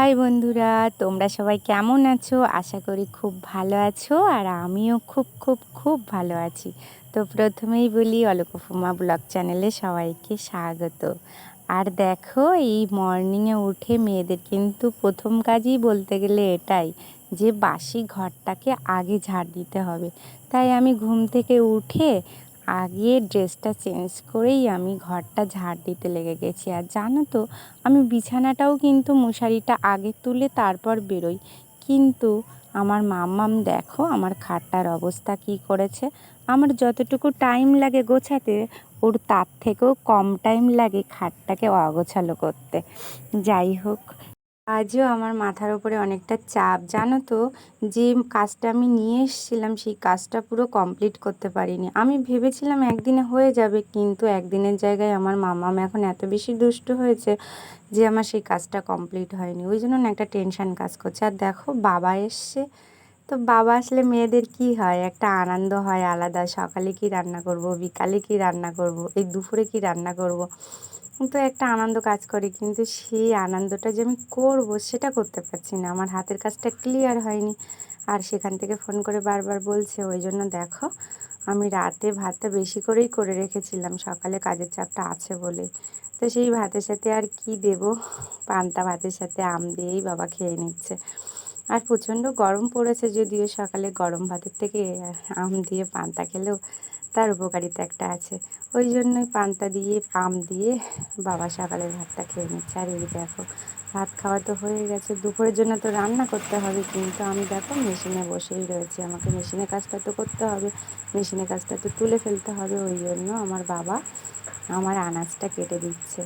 High বন্ধুরা, তোমরা সবাই কেমন আছো? আশা করি খুব ভালো আছো আর আমিও খুব খুব খুব ভালো আছি। তো প্রথমেই বলি অলকফুমা ব্লগ চ্যানেলে সবাইকে স্বাগত। আর দেখো, এই মর্নিংয়ে উঠে মেয়েদের কিন্তু প্রথম কাজই বলতে গেলে এটাই যে বাসি ঘরটাকে আগে ঝাড় দিতে হবে। তাই আমি ঘুম থেকে উঠে আগে ড্রেসটা চেঞ্জ করেই আমি ঘরটা ঝাড় দিতে লেগে গেছি। আর জানো তো, আমি বিছানাটাও কিন্তু মশারিটা আগে তুলে তারপর বেরোই, কিন্তু আমার মাম্মাম দেখো আমার খাটটার অবস্থা কি করেছে। আমার যতটুকু টাইম লাগে গোছাতে, ওর তার থেকেও কম টাইম লাগে খাটটাকে অগোছালো করতে। যাই হোক, আজও আমার মাথার উপরে অনেকটা চাপ, জানো তো। যে কাজটা আমি নিয়ে এসেছিলাম সেই কাজটা পুরো কমপ্লিট করতে পারিনি। আমি ভেবেছিলাম একদিনে হয়ে যাবে, কিন্তু একদিনের জায়গায় আমার মাম্মাম এখন এত বেশি দুষ্টু হয়েছে যে আমার সেই কাজটা কমপ্লিট হয়নি। ওই জন্য না একটা টেনশন কাজ করছে। আর দেখো, বাবা এসছে। তো বাবা আসলে মেয়েদের কি হয়, একটা আনন্দ হয় আলাদা। সকালে কি রান্না করব, বিকালে কি রান্না করব, এই দুপুরে কি রান্না করব, তো একটা আনন্দ কাজ করে। কিন্তু সেই আনন্দটা যে আমি করব সেটা করতে পারছি না, আমার হাতের কাজটা ক্লিয়ার হয়নি। আর সেখান থেকে ফোন করে বারবার বলছে। ওই জন্য দেখো, আমি রাতে ভাতটা বেশি করেই করে রেখেছিলাম, সকালে কাজের চাপটা আছে বলে। তো সেই ভাতের সাথে আর কি দেব, পান্তা ভাতের সাথে আম দিয়েই বাবা খেয়ে নিচ্ছে। আর প্রচণ্ড গরম পড়েছে, যদিও সকালে গরম ভাতের থেকে আম দিয়ে পান্তা খেলেও তার উপকারিতা একটা আছে। ওই জন্যই পান্তা দিয়ে আম দিয়ে বাবা সকালের ভাতটা খেয়ে নিচ্ছে। আর এই দেখো, ভাত খাওয়া তো হয়ে গেছে, দুপুরের জন্য তো রান্না করতে হবে। কিন্তু আমি দেখো মেশিনে বসেই রয়েছি, আমাকে মেশিনের কাজটা তো করতে হবে, মেশিনের কাজটা তো তুলে ফেলতে হবে। ওই জন্য আমার বাবা আমার আনাজটা কেটে দিচ্ছে।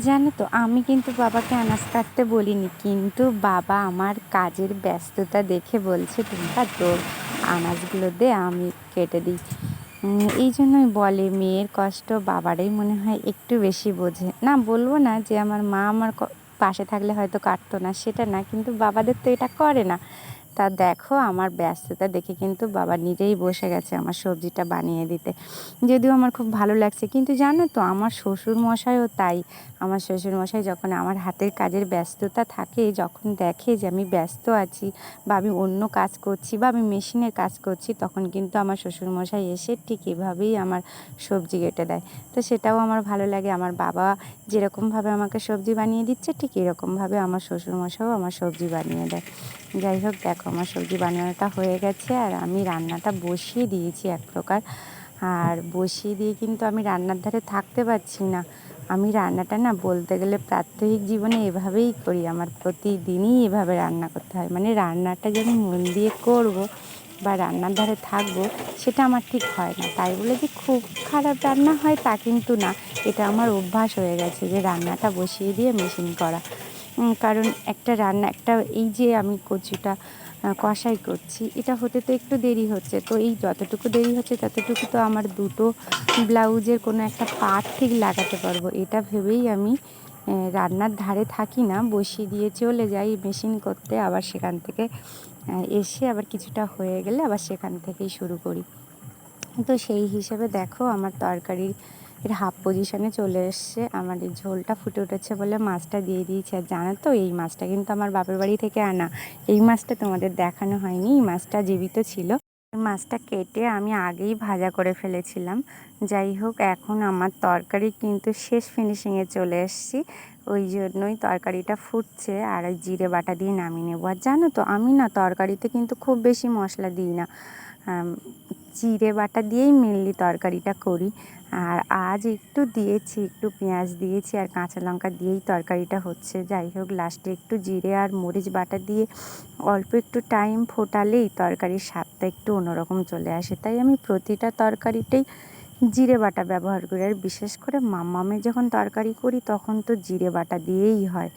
জানো তো, আমি কিন্তু বাবাকে আনাজ কাটতে বলিনি, কিন্তু বাবা আমার কাজের ব্যস্ততা দেখে বলছে টুম্পা তোর আনাজগুলো দে, আমি কেটে দিই। এই জন্যই বলে মেয়ের কষ্ট বাবারই মনে হয় একটু বেশি বোঝে। না, বলবো না যে আমার মা আমার পাশে থাকলে হয়তো কাটতো না, সেটা না, কিন্তু বাবাদের তো এটা করে না। তা দেখো, আমার ব্যস্ততা দেখে কিন্তু বাবা নিজেই বসে গেছে আমার সবজিটা বানিয়ে দিতে। যদিও আমার খুব ভালো লাগছে, কিন্তু জানো তো আমার শ্বশুরমশাইও তাই। আমার শ্বশুরমশাই যখন আমার হাতের কাজের ব্যস্ততা থাকে, যখন দেখে যে আমি ব্যস্ত আছি বা আমি অন্য কাজ করছি বা আমি মেশিনের কাজ করছি, তখন কিন্তু আমার শ্বশুরমশাই এসে ঠিক এভাবেই আমার সবজি কেটে দেয়। তো সেটাও আমার ভালো লাগে। আমার বাবা যেরকমভাবে আমাকে সবজি বানিয়ে দিচ্ছে, ঠিক এরকমভাবে আমার শ্বশুরমশাইও আমার সবজি বানিয়ে দেয়। যাই হোক, দেখো আমার সবজি বানানোটা হয়ে গেছে আর আমি রান্নাটা বসিয়ে দিয়েছি এক প্রকার। আর বসিয়ে দিয়ে কিন্তু আমি রান্নার ধারে থাকতে পারছি না। আমি রান্নাটা না বলতে গেলে প্রাত্যহিক জীবনে এভাবেই করি, আমার প্রতিদিনই এভাবে রান্না করতে হয়। মানে রান্নাটা যে আমি মন দিয়ে করব বা রান্নার ধারে থাকবো, সেটা আমার ঠিক হয় না। তাই বলে যে খুব খারাপ রান্না হয় তা কিন্তু না, এটা আমার অভ্যাস হয়ে গেছে যে রান্নাটা বসিয়ে দিয়ে মেশিন করা। কারণ একটা রান্না, একটা এই যে আমি কচুটা কষাই করছি, এটা হতে তো একটু দেরি হচ্ছে। তো এই যতটুকু দেরি হচ্ছে ততটুকু তো আমার দুটো ব্লাউজের কোনো একটা পার্ট ঠিক লাগাতে পারবো, এটা ভেবেই আমি রান্নার ধারে থাকি না, বসিয়ে দিয়ে চলে যাই মেশিন করতে। আবার সেখান থেকে এসে আবার কিছুটা হয়ে গেলে আবার সেখান থেকেই শুরু করি। তো সেই হিসেবে দেখো, আমার তরকারির হাফ পজিশনে চলে এসছে। আমার এই ঝোলটা ফুটে উঠেছে বলে মাছটা দিয়ে দিয়েছি। আর জানো তো, এই মাছটা কিন্তু আমার বাপের বাড়ি থেকে আনা। এই মাছটা তোমাদের দেখানো হয়নি, এই মাছটা জীবিত ছিল। মাছটা কেটে আমি আগেই ভাজা করে ফেলেছিলাম। যাই হোক, এখন আমার তরকারি কিন্তু শেষ ফিনিশিংয়ে চলে এসেছি। ওই জন্যই তরকারিটা ফুটছে আর ওই জিরে বাটা দিয়ে নামিয়ে নেবো। আর জানো তো, আমি না তরকারিতে কিন্তু খুব বেশি মশলা দিই না, জিরে বাটা দিয়েই মেনলি তরকারিটা করি। আর আজ একটু দিয়েছি, একটু পেঁয়াজ দিয়েছি আর কাঁচা লঙ্কা দিয়েই তরকারিটা হচ্ছে। যাই হোক, লাস্টে একটু জিরে আর মরিচ বাটা দিয়ে অল্প একটু টাইম ফোটালেই তরকারির স্বাদটা একটু অন্যরকম চলে আসে। তাই আমি প্রতিটা তরকারিতেই জিরে বাটা ব্যবহার করি। আর বিশেষ করে মাম্মামের যখন তরকারি করি তখন তো জিরে বাটা দিয়েই হয়।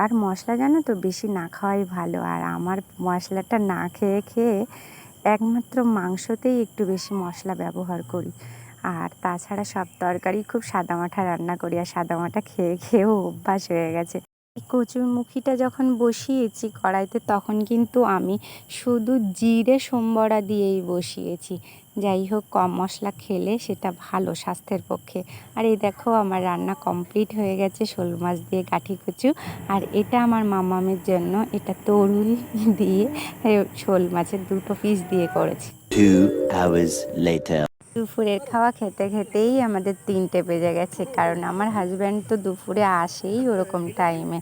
আর মশলা জানো তো বেশি না খাওয়াই ভালো। আর আমার মশলাটা না খেয়ে খেয়ে একমাত্র মাংসতেই একটু বেশি মশলা ব্যবহার করি। আর তাছাড়া সব তরকারি খুব সাদামাঠা রান্না করি, আর সাদামাঠা খেয়ে খেয়েও অভ্যাস হয়ে গেছে। এই কচুরমুখিটা যখন বসিয়েছি কড়াইতে, তখন কিন্তু আমি শুধু জিরে সোমবড়া দিয়েই বসিয়েছি, যাই হোক কম মশলা খেলে সেটা ভালো স্বাস্থ্যের পক্ষে। আর এই দেখো আমার রান্না কমপ্লিট হয়ে গেছে, শোল মাছ দিয়ে কাঠি কচু। আর এটা আমার মামামের জন্য, এটা তরুল দিয়ে শোল মাছের দুটো পিস দিয়ে করেছি। 2 hours later. দুপুরের খাওয়া খেতে খেতেই আমাদের 3টে বেজে গেছে, কারণ আমার হাজব্যান্ড তো দুপুরে আসেই ওরকম টাইমে।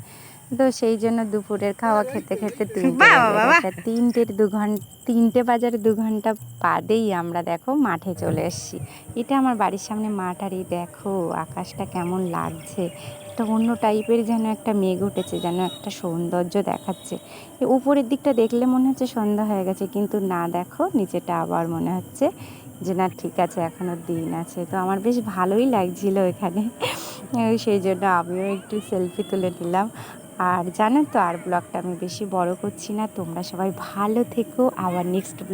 তো সেই জন্য দুপুরের খাওয়া খেতে খেতে 3টে বেজে গেছে। 3টে বাজার 2 ঘন্টা বাদেই আমরা দেখো মাঠে চলে এসেছি। এটা আমার বাড়ির সামনে মাঠ, আর এই দেখো আকাশটা কেমন লাগছে, একটা অন্য টাইপের যেন একটা মেঘ উঠেছে, যেন একটা সৌন্দর্য দেখাচ্ছে। উপরের দিকটা দেখলে মনে হচ্ছে সন্ধ্যা হয়ে গেছে, কিন্তু না, দেখো নিচেটা আবার মনে হচ্ছে যে না, ঠিক আছে এখনও দিন আছে। তো আমার বেশ ভালোই লাগছিল এখানে, সেই জন্য আমিও একটু সেলফি তুলে নিলাম। আর জানো তো, আর ব্লগটা আমি বেশি বড় করছি না, তোমরা সবাই ভালো থেকো। আবার নেক্সট ব্লগ